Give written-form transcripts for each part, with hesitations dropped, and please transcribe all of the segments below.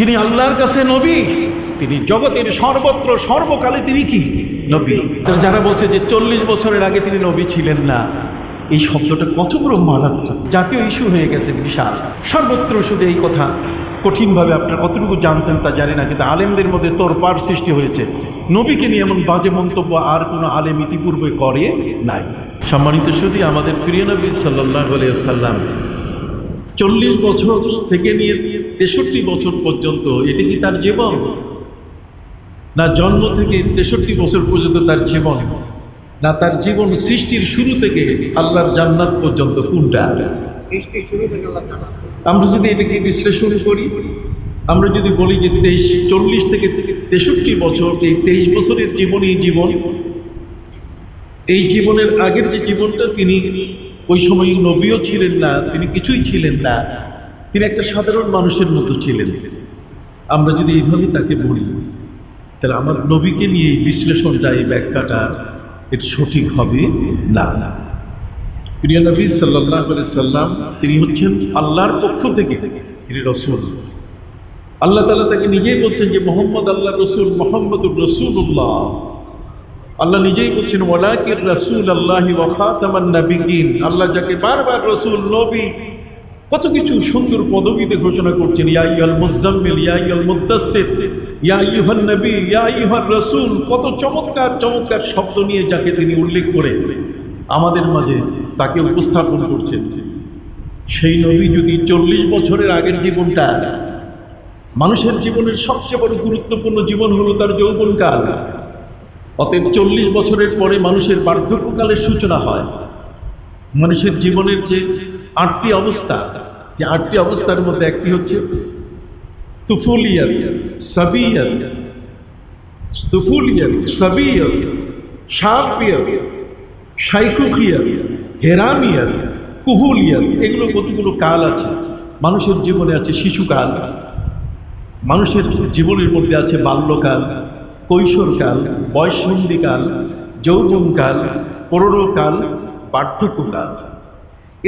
যিনি আল্লাহর কাছে নবী, তিনি জগতের সর্বত্র সর্বকালে তিনি কি নবী। যারা বলছে যে 40 বছরের আগে তিনি নবী ছিলেন না, এই শব্দটা কত বড় মারাত্মক, জাতীয় ইস্যু হয়ে গেছে বিশাল। সর্বত্র শুধু এই কথা, কঠিনভাবে আপনারা কতটুকু জানছেন তা জানি না, কিন্তু আলেমদের মধ্যে তোড়পাড় সৃষ্টি হয়েছে। নবীকে নিয়ে এমন বাজে মন্তব্য আর কোনো আলেম ইতিপূর্বে করে নাই। সম্মানিত শুধু আমাদের প্রিয় নবী সাল্লাল্লাহু আলাইহি ওয়াসাল্লাম 40 বছর থেকে নিয়ে 63 বছর পর্যন্ত, এটি কি তার জীবন? না জন্ম থেকে 63 বছর পর্যন্ত তার জীবন, না তার জীবন সৃষ্টির শুরু থেকে আল্লাহর জান্নাত পর্যন্ত, কোনটা? সৃষ্টির শুরু থেকে আল্লাহ জান্নাত। আমরা যদি এটাকে বিশ্লেষণ করি, আমরা যদি বলি যে 40 থেকে 63 বছর, এই 23 বছরের জীবন, এই জীবনের আগের যে জীবনটা, তিনি ওই সময় নবীও ছিলেন না, তিনি কিছুই ছিলেন না, তিনি একটা সাধারণ মানুষের মতো ছিলেন। আমরা যদি এইভাবে তাকে বলি, তাহলে আমার নবীকে নিয়ে এই বিশ্লেষণটা, এই ব্যাখ্যাটা এটা সঠিক হবে না। প্রিয় নবী সাল্লাল্লাহু আলাইহি সাল্লাম তিনি হচ্ছেন আল্লাহর পক্ষ থেকে, তিনি রাসূল। আল্লাহ তাআলা তাকে নিজেই বলছেন যে মুহাম্মদ আল্লাহর রাসূল, মুহাম্মদুর রাসূলুল্লাহ। আল্লাহ নিজেই বলছেন ওয়ালাকির রাসূলুল্লাহি ওয়া খাতামান নাবিয়্যিন। আল্লাহ যাকে বারবার রাসূল, নবী, কত কিছু সুন্দর পদবিতে ঘোষণা করছেন, ইয়া আইয়ুহাল মুযাম্মিল, ইয়া আইয়ুহাল মুদ্দাসসির, ইয়া আইয়ুহান নবী, ইয়া আইয়ুহার রাসূল। কত চমৎকার চমৎকার শব্দ নিয়ে যাকে তিনি উল্লেখ করে আমাদের মাঝে তাকে উপস্থাপন করছেন। সেই নবী যদি 40 বছরের আগের জীবনটা, মানুষের জীবনের সবচেয়ে বড় গুরুত্বপূর্ণ জীবন হলো তার যৌবনকাল, অতএব 40 বছরের পরে মানুষের বার্ধক্যকালের সূচনা হয়। মানুষের জীবনের যে 8টি অবস্থা, যে 8টি অবস্থার মধ্যে একটি হচ্ছে তুফুলিয়াত, সাবিয়াত, শাবিয়াত, শাইখুখিয়াত, হেরামিয়াত, কুহুলিয়াত। এগুলো কতগুলো কাল আছে মানুষের জীবনে। আছে শিশুকাল, মানুষের জীবনের মধ্যে আছে বাল্যকাল, কৈশোরকাল, বয়ঃসন্ধিকাল, যৌবনকাল, প্রৌঢ়কাল, বার্ধক্যকাল।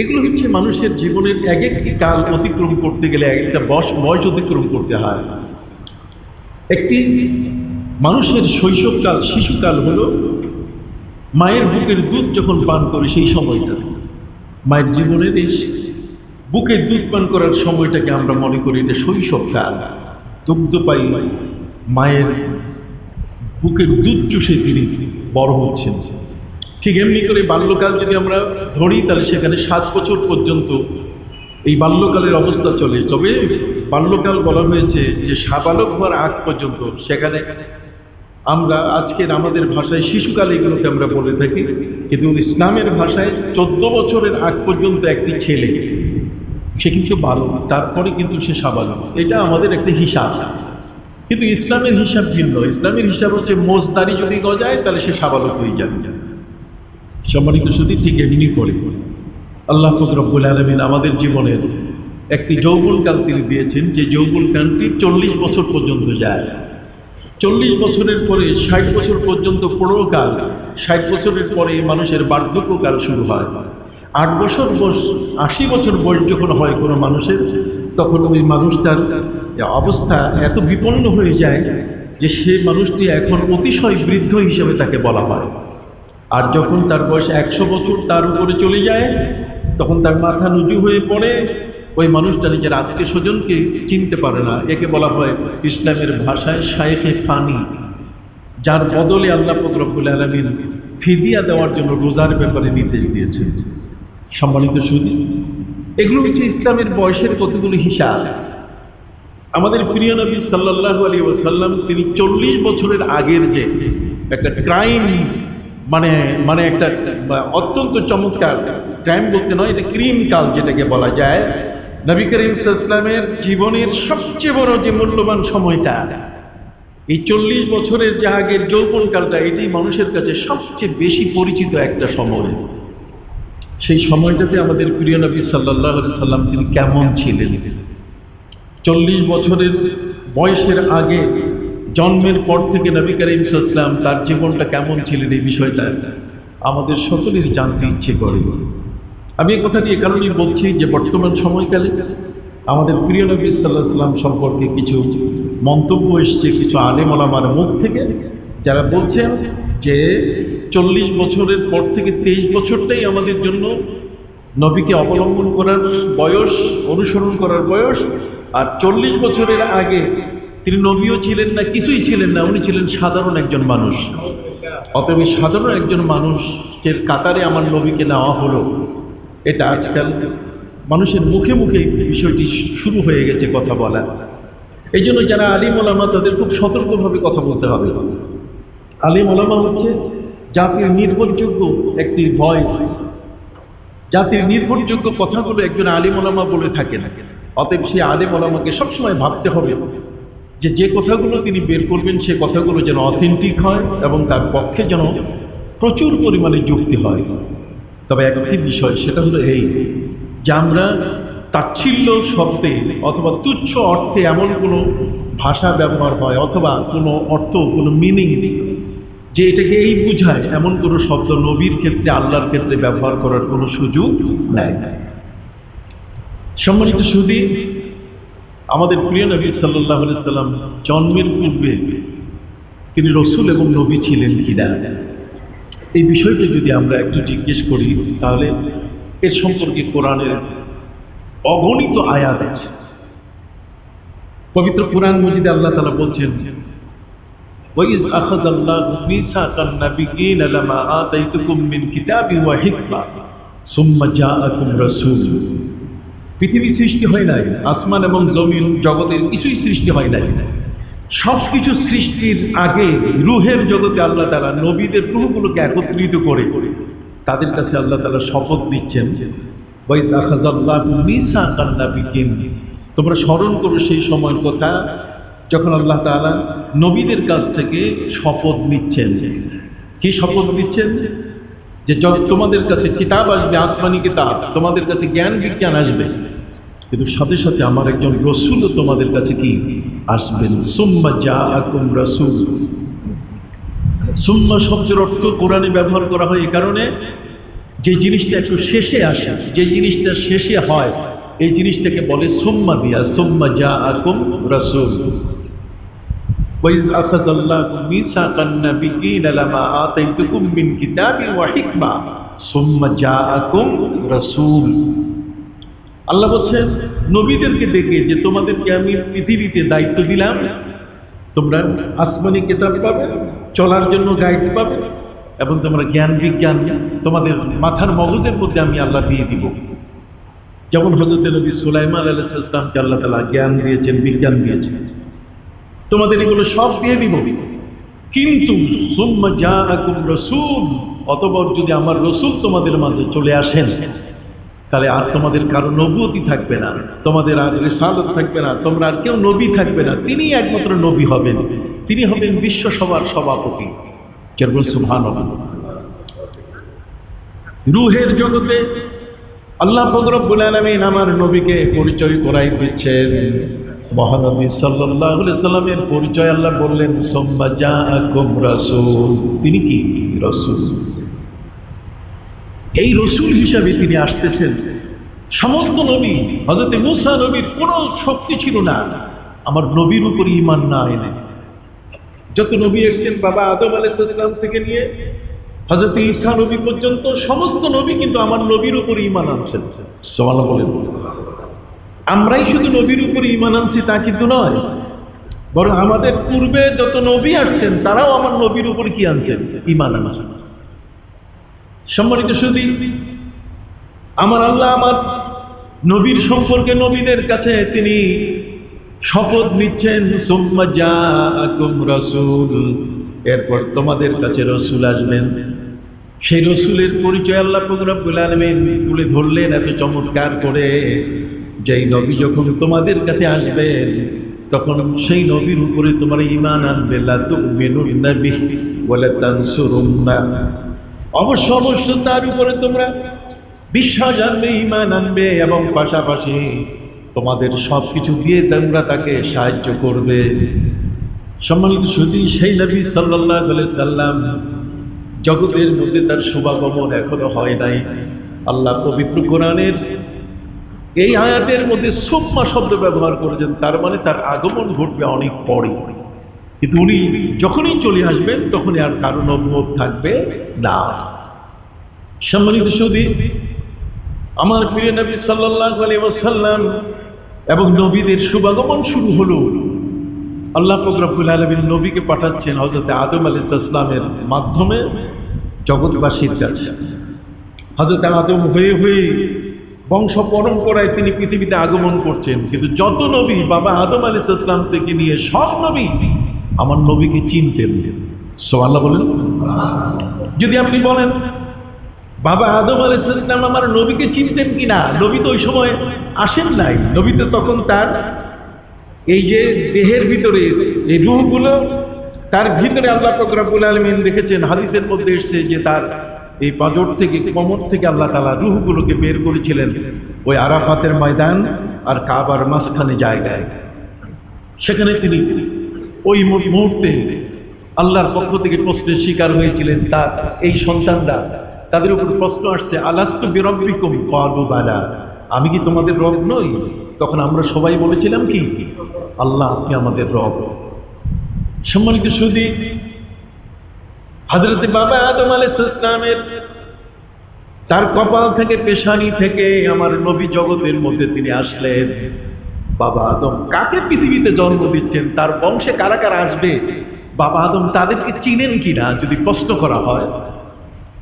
এগুলো হচ্ছে মানুষের জীবনের এক একটি কাল অতিক্রম করতে গেলে এক একটা বয়স অতিক্রম করতে হয়। একটি মানুষের শৈশবকাল, শিশুকাল হলো মায়ের বুকের দুধ যখন পান করে সেই সময়টা। মায়ের জীবনের এই বুকের দুধ পান করার সময়টাকে আমরা মনে করি এটা শৈশবকাল। দুগ্ধপায়ী মায়ের বুকের দুধ চুষে তিনি বড় হচ্ছেন। ঠিক এমনি করে বাল্যকাল যদি আমরা ধরি, তাহলে সেখানে 7 বছর পর্যন্ত এই বাল্যকালের অবস্থা চলে। তবে বাল্যকাল বলা হয়েছে যে সাবালক হওয়ার আগ পর্যন্ত, সেখানে আমরা আজকের আমাদের ভাষায় শিশুকাল এগুলোকে আমরা বলে থাকি, কিন্তু ইসলামের ভাষায় 14 বছরের আগ পর্যন্ত একটি ছেলে, সে কিন্তু বালক, তারপরে কিন্তু সে সাবালক। এটা আমাদের একটা হিসাব, কিন্তু ইসলামের হিসাব ভিন্ন। ইসলামের হিসাব হচ্ছে মোজদারি যদি গজায় তাহলে সে সাবালক হয়ে যাবে। সম্মানিত শুধু ঠিক এমনি করে আল্লাহ পাক রব্বুল আলামিন আমাদের জীবনের একটি যৌবনকাল তিনি দিয়েছেন, যে যৌবনকালটি 40 বছর পর্যন্ত যায়। 40 বছরের পরে 60 বছর পর্যন্ত প্রৌঢ়কাল, 60 বছরের পরে মানুষের বার্ধক্যকাল শুরু হয়। 8 বছর বয়স, 80 বছর বয়স যখন হয় কোনো মানুষের, তখন ওই মানুষটার অবস্থা এত বিপন্ন হয়ে যায় যে সে মানুষটি এখন অতিশয় বৃদ্ধ হিসেবে তাকে বলা হয়। আর যখন তার বয়স 100 বছর তার উপরে চলে যায়, তখন তার মাথা নুজু হয়ে পড়ে, ওই মানুষটা নিজের আত্মীয় স্বজনকে চিনতে পারে না। একে বলা হয় ইসলামের ভাষায় শায়েখে ফানি, যার বদলে আল্লাহ পাক রব্বুল আলামিন ফিদিয়া দেওয়ার জন্য রোজার ব্যাপারে নির্দেশ দিয়েছেন। সম্মানিত শুধু এগুলো হচ্ছে ইসলামের বয়সের কতগুলো হিসাব। আমাদের প্রিয় নবী সাল্লাল্লাহু আলাইহি ওয়াসাল্লাম তিনি 40 বছরের আগের যে একটা ক্রাইম, মানে একটা অত্যন্ত চমৎকার ক্রাইম বলতে নয়, এটা ক্রিম কাল যেটাকে বলা যায়, নবী করিম সাল্লাল্লাহু আলাইহি ওয়াসাল্লামের জীবনের সবচেয়ে বড় যে মূল্যবান সময়টা, এই 40 বছরের যে আগের যৌবনকালটা, এটি মানুষের কাছে সবচেয়ে বেশি পরিচিত একটা সময়। সেই সময়টাতে আমাদের প্রিয় নবী সাল্লাল্লাহু আলাইহি সাল্লাম তিনি কেমন ছিলেন, 40 বছরের বয়সের আগে জন্মের পর থেকে নবী করিম সাল্লাল্লাহু আলাইহি ওয়াসাল্লাম তার জীবনটা কেমন ছিলেন, এই বিষয়টা আমাদের সকলের জানতে ইচ্ছে করে। আমি এই কথাটি এ কারণেই বলছি যে বর্তমান সময়কালে আমাদের প্রিয় নবী সাল্লাল্লাহু আলাইহি সাল্লাম সম্পর্কে কিছু মন্তব্য এসছে কিছু আলেম ওলামার মুখ থেকে, যারা বলছেন যে 40 বছরের পর থেকে 23 বছরটাই আমাদের জন্য নবীকে অবলম্বন করার বয়স, অনুসরণ করার বয়স। আর 40 বছরের আগে তিনি নবীও ছিলেন না, কিছুই ছিলেন না, উনি ছিলেন সাধারণ একজন মানুষ। অতএব সাধারণ একজন মানুষের কাতারে আমার নবীকে নেওয়া হলো, এটা আজকাল মানুষের মুখে মুখে বিষয়টি শুরু হয়ে গেছে কথা বলা। এই জন্য যারা আলিম ওলামা তাদের খুব সতর্কভাবে কথা বলতে হবে। আলিম ওলামা হচ্ছে জাতির নির্ভরযোগ্য একটি ভয়েস, জাতির নির্ভরযোগ্য কথাগুলো একজন আলিম ওলামা বলে থাকেন। অতএব সেই আলিম ওলামাকে সবসময় ভাবতে হবে যে যে কথাগুলো তিনি বের করবেন সে কথাগুলো যেন অথেন্টিক হয় এবং তার পক্ষে যেন প্রচুর পরিমাণে যুক্তি হয়। তবে একটি বিষয়, সেটা হলো এই যে আমরা তাচ্ছিল্য শব্দে অথবা তুচ্ছ অর্থে এমন কোনো ভাষা ব্যবহার হয় অথবা কোনো অর্থ, কোনো মিনিংস যে এটাকে এই বুঝায়, এমন কোনো শব্দ নবীর ক্ষেত্রে, আল্লাহর ক্ষেত্রে ব্যবহার করার কোনো সুযোগ নেয়। সম্মানিত সুধী, আমাদের প্রিয় নবী সাল্লাল্লাহু আলাইহি সাল্লাম জন্মের পূর্বে তিনি রসুল এবং নবী ছিলেন কিনা, এই বিষয়টি যদি আমরা একটু জিজ্ঞেস করি তাহলে এর সম্পর্কে কোরআনের অগণিত আয়াত আছে। পবিত্র কোরআন মজিদে আল্লাহ তাআলা বলছেন, ওয়াইজ আখাযাল্লাহু মিসাকান নাবিয়্যিনা লামা আতাইতুকুম মিন কিতাবিন ওয়া হিকমা সুম্মা জাআকুম রাসূল। পৃথিবী সৃষ্টি হয় নাই, আসমান এবং জমিন জগতের কিছুই সৃষ্টি হয় নাই। সব কিছু সৃষ্টির আগে রুহের জগতে আল্লাহ তাআলা নবীদের রুহগুলোকে একত্রিত করে তাদের কাছে আল্লাহ তাআলা শপথ দিচ্ছেন, ওয়াইজ আখাযাল্লাহু মিসাকান নাবিয়্যিন। তোমরা স্মরণ করো সেই সময়ের কথা যখন আল্লাহ তাআলা নবীদের কাছ থেকে শপথ নিচ্ছেন। কি শপথ নিচ্ছেন? যে তোমাদের কাছে কিতাব আসবে, আসমানি কিতাব, তোমাদের কাছে জ্ঞান বিজ্ঞান আসবে, কিন্তু সাথে সাথে আমার একজন রসুলও তোমাদের কাছে কি আসবেন। সুম্মা জাআকুম রাসূল। সুম্মা শব্দের অর্থ কোরআনে ব্যবহার করা হয় এই কারণে, যে জিনিসটা একটু শেষে আসে, যে জিনিসটা শেষে হয়, এই জিনিসটাকে বলে সুম্মা দিয়া। সুম্মা জাআকুম রাসূল। ওয়াইজ আখাযাল্লাহু মিসাকান নাবিয়্যিনা লামা আতাইতুকুম মিন কিতাবিন ওয়া হিকমা সুম্মা জাআকুম রাসূল। আল্লাহ বলছেন নবীদেরকে ডেকে যে তোমাদেরকে আমি পৃথিবীতে দায়িত্ব দিলাম, তোমরা আসমানি কিতাব পাবে, চলার জন্য গাইড পাবে, এবং তোমরা জ্ঞান বিজ্ঞান তোমাদের মাথার মগজের মধ্যে আমি আল্লাহ দিয়ে দিব। যেমন হযরত নবী সুলাইমান আলাইহিস সালামকে আল্লাহ তাআলা জ্ঞান দিয়েছেন, বিজ্ঞান দিয়েছেন, তোমাদের এগুলো সব দিয়ে দিব। কিন্তু সুম্মা জাআকুম রাসূল, অতঃপর যদি আমার রসুল তোমাদের মাঝে চলে আসেন তাহলে আর তোমাদের কারো নবুয়তি থাকবে না, তোমাদের আর রিসালাত থাকবে না, তোমরা আর কেউ নবী থাকবে না, তিনি একমাত্র নবী হবেন, তিনি হবেন বিশ্বসভার সভাপতি। কেবল সুবহানাল্লাহ। রূহের জগতে আল্লাহ পাক রব্বুল আলামিন আমার নবীকে পরিচয় করাই দিচ্ছেন। মহানবী সাল্লাল্লাহু আলাইহি সাল্লামের পরিচয় আল্লাহ বললেন সুম্মা জাআকুম রাসূল। তিনি কি রাসূল? এই রসুল হিসাবে তিনি আসতেছেন। সমস্ত নবী, হযরত মূসা নবীর কোনো শক্তি ছিল না আমার নবীর উপর ঈমান না এনে। যত নবী এসেছেন বাবা আদম আলাইহিস সালাম থেকে নিয়ে হযরত ঈসা নবী পর্যন্ত সমস্ত নবী কিন্তু আমার নবীর উপর ঈমান আনছেন। সুবহানাল্লাহ বলেন। আমরাই শুধু নবীর উপর ঈমান আনছি তা কিন্তু নয়, বরং আমাদের পূর্বে যত নবী আসছেন তারাও আমার নবীর উপর কি আনছেন? ঈমান আনছেন। সম্মানিত সুধী, আমার আল্লাহ আমার নবীর সম্পর্কে নবীদের কাছে তিনি শপথ নিচ্ছেন সুম্মা জাআকুম রাসূল, এরপর তোমাদের কাছে রসুল আসবেন। সেই রসুলের পরিচয় আল্লাহ পাক রব্বুল আলামিন তুলে ধরলেন এত চমৎকার করে, যেই নবী যখন তোমাদের কাছে আসবেন তখন সেই নবীর উপরে তোমরা ঈমান আনবে। লা তুমিনুন্না বিহি ওয়া লা তানসুরুন্না, অবশ্য অবশ্য তার উপরে তোমরা বিশ্বাস আনবে, ঈমান আনবে, এবং পাশাপাশি তোমাদের সব কিছু দিয়ে তোমরা তাকে সাহায্য করবে। সম্মানিত সুধী, সেই নবী সাল্লাল্লাহু আলাইহি সাল্লাম জগতের মধ্যে তার শুভাগমন এখনো হয় নাই। আল্লাহ পবিত্র কোরআনের এই আয়াতের মধ্যে সুম্মা শব্দ ব্যবহার করেছেন, তার মানে তার আগমন ঘটবে অনেক পরে, কিন্তু উনি যখনই চলে আসবেন তখনই আর কারণ অভাব থাকবে না। সম্মানিত সুধী, আমার প্রিয় নবী সাল্লাল্লাহু আলাইহি ওয়াসাল্লাম এবং নবীদের শুভাগমন শুরু হলো। আল্লাহ পাক রব্বুল আলামিন নবীকে পাঠাচ্ছেন হযরত আদম আলাইহিস সালামের মাধ্যমে জগৎবাসীর কাছে। হযরত আদম হয়ে হয়ে বংশ পরম্পরায় তিনি পৃথিবীতে আগমন করছেন, কিন্তু যত নবী বাবা আদম আলাইহিস সালাম থেকে নিয়ে সব নবী আমার নবীকে চিনতেন। সুবহানাল্লাহ বলেন। যদি আপনি বলেন বাবা আদম আলাইহিস সালাম আমার নবীকে চিনতেন কিনা, নবী তো ওই সময় আসেন নাই। নবী তো তখন তার এই যে দেহের ভিতরে এই রূহগুলো, তার ভিতরে আল্লাহ পাক রব্বুল আলামিন রেখেছেন। হাদিসের মধ্যে এসেছে যে তার এই পাঁজর থেকে, কোমর থেকে আল্লাহ তাআলা রূহগুলোকে বের করেছিলেন ওই আরাফাতের ময়দান আর কাবার মাঝখানে জায়গায়। সেখানে তিনি ওই মুহূর্তে আল্লাহর পক্ষ থেকে প্রশ্নের শিকার হয়েছিলেন। তার এই সন্তানরা, তাদের উপর প্রশ্ন আসছে, আলাস্তু বিরব্বিকুম ক্বালু বালা, আমি কি তোমাদের রব নই? তখন আমরা সবাই বলেছিলাম কি, আল্লাহ আপনি আমাদের রব। সম্মানিত সুধী, হযরত বাবা আদম আলাইহিস সালামের তার কপাল থেকে, পেশানি থেকে আমার নবী জগতের মধ্যে তিনি আসলেন। বাবা আদম কাকে পৃথিবীতে জন্ম দিচ্ছেন, তার বংশে কারা কারা আসবে, বাবা আদম তাদেরকে চিনেন কিনা যদি প্রশ্ন করা হয়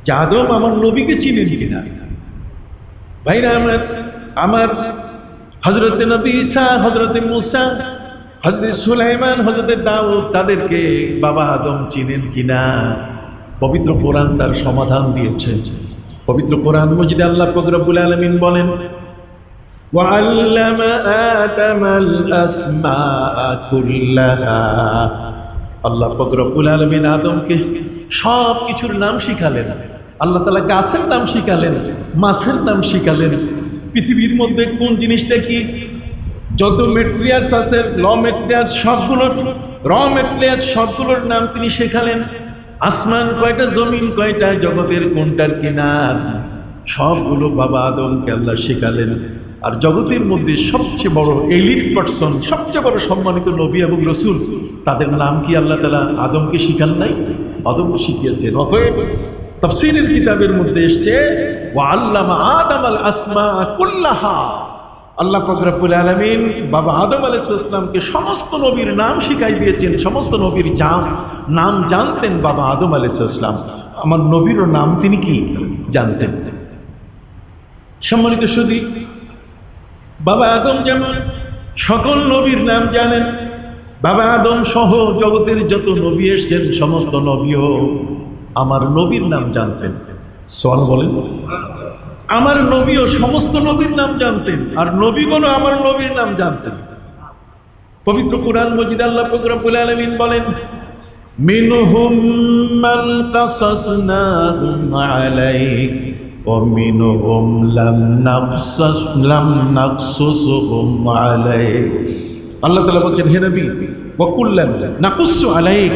যে আদম আমার নবীকে চিনেন কিনা। ভাইরা আমার হযরত নবী ঈসা, হযরত মুসা, হযরত সুলাইমান, হযরত দাউদ, তাদেরকে বাবা আদম চিনেন কিনা। পবিত্র কোরআন তার সমাধান দিয়েছে। পবিত্র কোরআন মজিদে আল্লাহ পাক রব্বুল আলামিন বলেন, وَعَلَّمَ آدَمَ الْأَسْمَاءَ كُلَّهَا, আল্লাহ পাক রব্বুল আলামিন আদমকে সব কিছুর নাম শিখালেন। আল্লাহ তাআলা গাছের নাম শিখালেন, মাছের নাম শিখালেন, পৃথিবীর মধ্যে কোন জিনিসটা কি, যত মেটেরিয়ালস আছে, র মেটেরিয়ালস সবগুলোর নাম তিনি শেখালেন। আসমান কয়টা, জমিন কয়টা, জগতের কোনটার কি নাম, সবগুলো বাবা আদমকে আল্লাহ শেখালেন। আর জগতের মধ্যে সবচেয়ে বড় এলিট পারসন, সবচেয়ে বড় সম্মানিত নবী এবং রসুল, তাদের নাম কি আল্লাহ তাআলা আদমকে শিখান নাই? আদম শিখিয়েছেন। অতএব তাফসীরের কিতাবের মধ্যে এসছে, ওয়া আল্লামা আদামাল আসমা কুল্লাহা, আল্লাহ পাক রব্বুল আলামিন বাবা আদম আলাইহিস সালামকে সমস্ত নবীর নাম শিখাই দিয়েছেন। সমস্ত নবীর নাম জানতেন বাবা আদম আলাইহিস সালাম। আমার নবীরও নাম তিনি কি জানতেন। সম্মানিত সুধী, বাবা আদম যেমন সকল নবীর নাম জানেন, বাবা আদম সহ জগতের যত নবী এসেছেন সমস্ত নবীও আমার নবীর নাম জানতেন। সুবহানাল্লাহ বলেন। আমার নবীও সমস্ত নবীর নাম জানতেন, আর নবীগণও আমার নবীর নাম জানতেন। পবিত্র কোরআন মজিদে আল্লাহ পাক রব্বুল আলামিন বলেন, মিনহুম মান কাসাসনাহুম আলাইক ওয়া মিনহুম লাম নাকসুসহুম আলাইক। আল্লাহ তাআলা বলছেন, হে নবী, ওয়া কুল্লান নাকুসু আলাইক,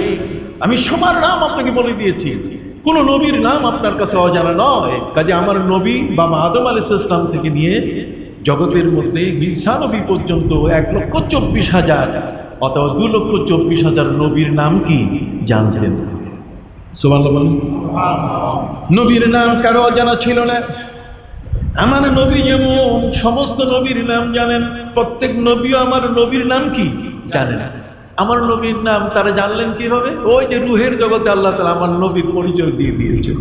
আমি সবার নাম আপনাকে বলে দিয়েছি, কোন নবীর নাম আপনার কাছে অজানা নয়। কাজে আমার নবী বাবা আদম আলাইহিস সালাম থেকে নিয়ে জগতের মধ্যে ঈসা নবী পর্যন্ত 1,24,000 অথবা 2,24,000 নবীর নাম কি জানতেন। সুবহানাল্লাহ বলেন। নবীর নাম কারো অজানা ছিল না। আমার নবী যেমন সমস্ত নবীর নাম জানেন, প্রত্যেক নবীও আমার নবীর নাম কি জানেন। আমার নবীর নাম তারা জানলেন কিভাবে? ওই যে রুহের জগতে আল্লাহ তাআলা আমার নবীর পরিচয় দিয়ে দিয়েছেন।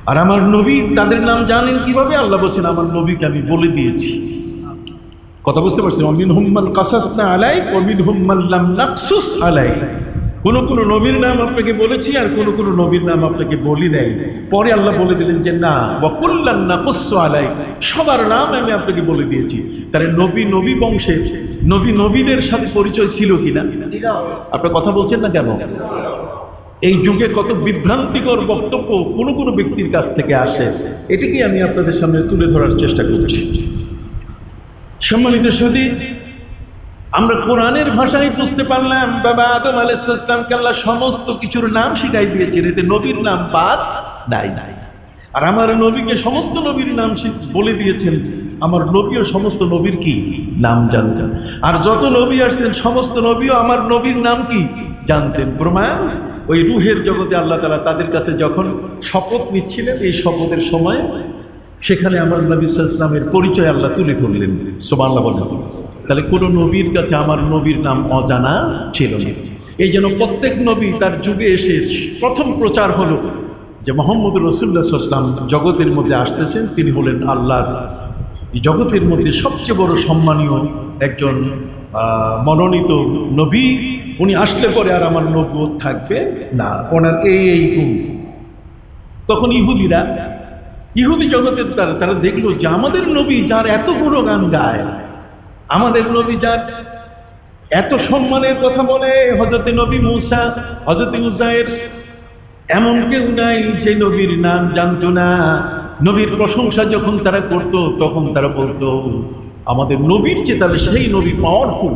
আর আমার নবী তাদের নাম জানেন কিভাবে? আল্লাহ বলছেন, আমার নবীকে আমি বলে দিয়েছি। কথা বুঝতে পারছেন? মিনহুম মান কাসাসনা আলাইক ওয়া মিনহুম মান লাম নাকসুস আলাইক। কোন কোন নবীর নাম আপনাকে বলেছি, আর কোন কোন নবীর নাম আপনাকে বলি নাই। পরে আল্লাহ বলে দিলেন যে না, ওয়া কুল্লান নাকুসু আলাইক, সবার নাম আমি আপনাকে বলে দিয়েছি। তাহলে নবী বংশের নবীদের সাথে পরিচয় ছিল কিনা? আপনার কথা বলছেন না কেন? এই যুগে কত বিভ্রান্তিকর বক্তব্য কোন কোন ব্যক্তির কাছ থেকে আসে, এটাকে আমি আপনাদের সামনে তুলে ধরার চেষ্টা করছি। সম্মানিত সুধী, আমরা কোরআনের ভাষায় বুঝতে পারলাম বাবা আদম আলাইহিস সালামকে আল্লাহ সমস্ত কিছুর নাম শিখাই দিয়েছেন, এতে নবীর নাম বাদ নাই। আর আমার নবীকে সমস্ত নবীর নাম বলে দিয়েছেন। আমার নবীও সমস্ত নবীর কি নাম জানতেন, আর যত নবী আসছেন সমস্ত নবীও আমার নবীর নাম কি জানতেন। প্রমাণ ওই রুহের জগতে আল্লাহ তাআলা তাদের কাছে যখন শপথ নিচ্ছিলেন, এই শপথের সময় সেখানে আমার নবী সাল্লাল্লাহু আলাইহি ওয়াসাল্লামের পরিচয় আল্লাহ তুলে ধরলেন। সুবহানাল্লাহ বলেন। তাহলে কোনো নবীর কাছে আমার নবীর নাম অজানা ছিল না। এই জন্য প্রত্যেক নবী তার যুগে এসে প্রথম প্রচার হলো যে মুহাম্মদ রাসূলুল্লাহ সাল্লাল্লাহু আলাইহি ওয়াসাল্লাম জগতের মধ্যে আসতেছেন, তিনি হলেন আল্লাহর এই জগতের মধ্যে সবচেয়ে বড় সম্মানীয় একজন মনোনীত নবী। উনি আসলে পরে আর আমার নবুয়ত থাকবে না, ওনার এই গুণ। তখন ইহুদি জগতের তারা দেখলো যে আমাদের নবী যার এত গুণগান গায়, আমাদের নবী যার এত সম্মানের কথা বলে, হযরত নবী মূসা, হযরত উযায়ের, এমন কেউ নাই যে নবীর নাম জানতো না। নবীর প্রশংসা যখন তারা করত তখন তারা বলতো আমাদের নবীর চেয়ে তাহলে সেই নবী পাওয়ারফুল।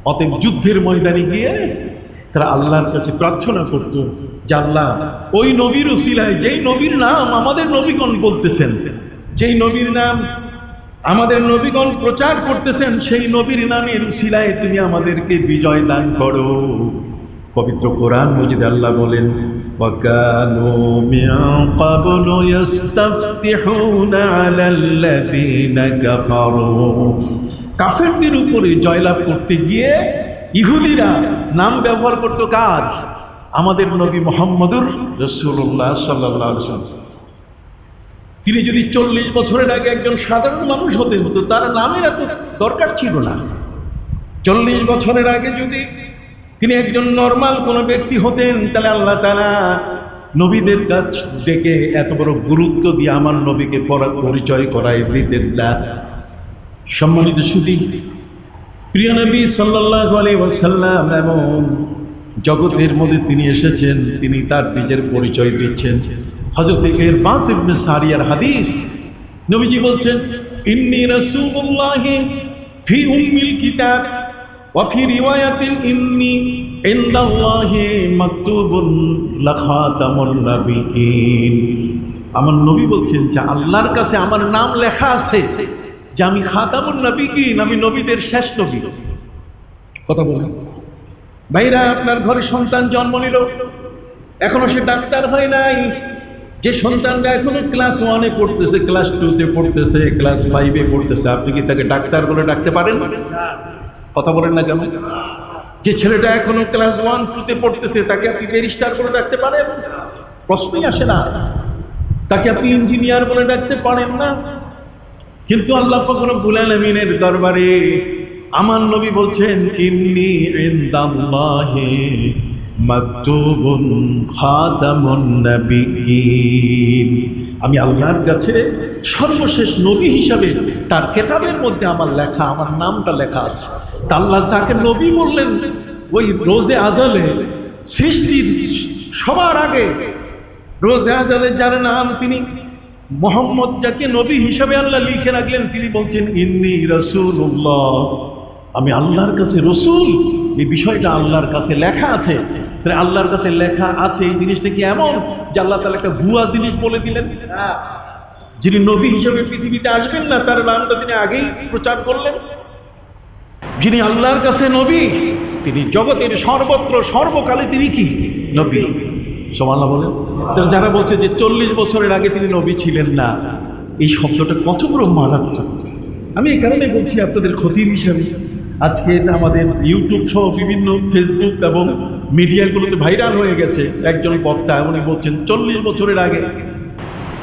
অতএব যুদ্ধের ময়দানে গিয়ে তারা আল্লাহর কাছে প্রার্থনা করত যে আল্লাহ ওই নবীর উসিলায়, যেই নবীর নাম আমাদের নবীগণ বলতেছেন, যেই নবীর নাম আমাদের নবীগণ প্রচার করতেছেন, সেই নবীর নামের উসিলায় তুমি আমাদেরকে বিজয় দান করো। পবিত্র কোরআন মজিদে আল্লাহ বলেন وَكَانُوا مِن قَبْلُ يَسْتَفْتِحُونَ عَلَى الَّذِينَ كَفَرُوا। কাফেরদের উপরে জয়লাভ করতে গিয়ে ইহুদিরা নাম ব্যবহার করত কার? আমাদের নবী মুহাম্মদুর রাসূলুল্লাহ সাল্লাল্লাহু আলাইহি ওয়াসাল্লাম। তিনি যদি 40 বছরের আগে একজন সাধারণ মানুষ হতেন তো তার নামের এত দরকার ছিল না। 40 বছরের আগে যদি তিনি একজন নর্মাল কোনো ব্যক্তি হতেন তাহলে আল্লাহ তাআলা নবীদের কাছ থেকে এত বড় গুরুত্ব দিয়ে আমার নবীকে পরিচয় করাই দিতেন না। সম্মানিত সুধী, প্রিয় নবী সাল্লাল্লাহু আলাইহি ওয়াসাল্লাম এমন জগতের মধ্যে তিনি এসেছেন, তিনি তার নিজের পরিচয় দিচ্ছেন। হযরত ইরবাস ইবনে সারিয়ার হাদিস, নবীজি বলছেন ইন্নী রাসূলুল্লাহি ফি উম্মিল কিতাব ওয়া ফি রিওয়ায়াতিন ইন্নী ইনদাল্লাহি মাকতুবুন লাখাতামুন নাবিয়্যিন। আমার নবী বলছেন যে আল্লাহর কাছে আমার নাম লেখা আছে যে আমি খাতামুন নাবিয়্যিন, আমি নবীদের শেষ নবী। কথা বলেন ভাইরা, আপনার ঘরে সন্তান জন্ম নিল, এখনো সে ডাক্তার হয় নাই। যে সন্তানটা এখনো ক্লাস 1-এ পড়তেছে, ক্লাস 2-তে পড়তেছে, ক্লাস 5-এ পড়তেছে, আপনি কি তাকে ডাক্তার বলে ডাকতে পারেন? কথা বলেন না কেন? যে ছেলেটা এখনো ক্লাস 1-2-তে পড়তেছে তাকে আপনি ব্যারিস্টার বলে ডাকতে পারেন? প্রশ্নই আসে না। তাকে আপনি ইঞ্জিনিয়ার বলে ডাকতে পারেন না। কিন্তু আল্লাহ পাক রব্বুল আলামিনের দরবারে আমার নবী বলছেন ইন্নী ইনদাল্লাহি মাকতুবুন খাতামুন নাবিয়্যিন, আমি আল্লাহর কাছে সর্বশেষ নবী হিসাবে তার কেতাবের মধ্যে আমার লেখা, আমার নামটা লেখা আছে। তা আল্লাহ যাকে নবী বললেন ওই রোজে আজলে সৃষ্টির সবার আগে রোজে আজলে যার নাম তিনি মুহাম্মদ, যাকে নবী হিসাবে আল্লাহ লিখে রাখলেন, তিনি বলছেন ইন্নী রাসূলুল্লাহ, আমি আল্লাহর কাছে রসুল। এই বিষয়টা আল্লাহর কাছে লেখা আছে। তাহলে আল্লাহর কাছে লেখা আছে এই জিনিসটা কি এমন যে আল্লাহ তাআলা একটা ভুয়া জিনিস বলে দিলেন? যিনি নবী হিসেবে পৃথিবীতে আসবেন না তার নামটা তিনি আগেই প্রচার করলেন। যিনি আল্লাহর কাছে নবী, তিনি জগতের সর্বত্র সর্বকালে তিনি কি নবী। সুবহানাল্লাহ বলেন। তাহলে যারা বলছে যে 40 বছরের আগে তিনি নবী ছিলেন না, এই শব্দটা কত বড় মারাত্মক। আমি এই কারণে বলছি আপনাদের খতিব হিসাবে, আজকে আমাদের ইউটিউব সহ বিভিন্ন ফেসবুক এবং মিডিয়াগুলোতে ভাইরাল হয়ে গেছে। একজন বক্তা উনি বলছেন 40 বছরের আগে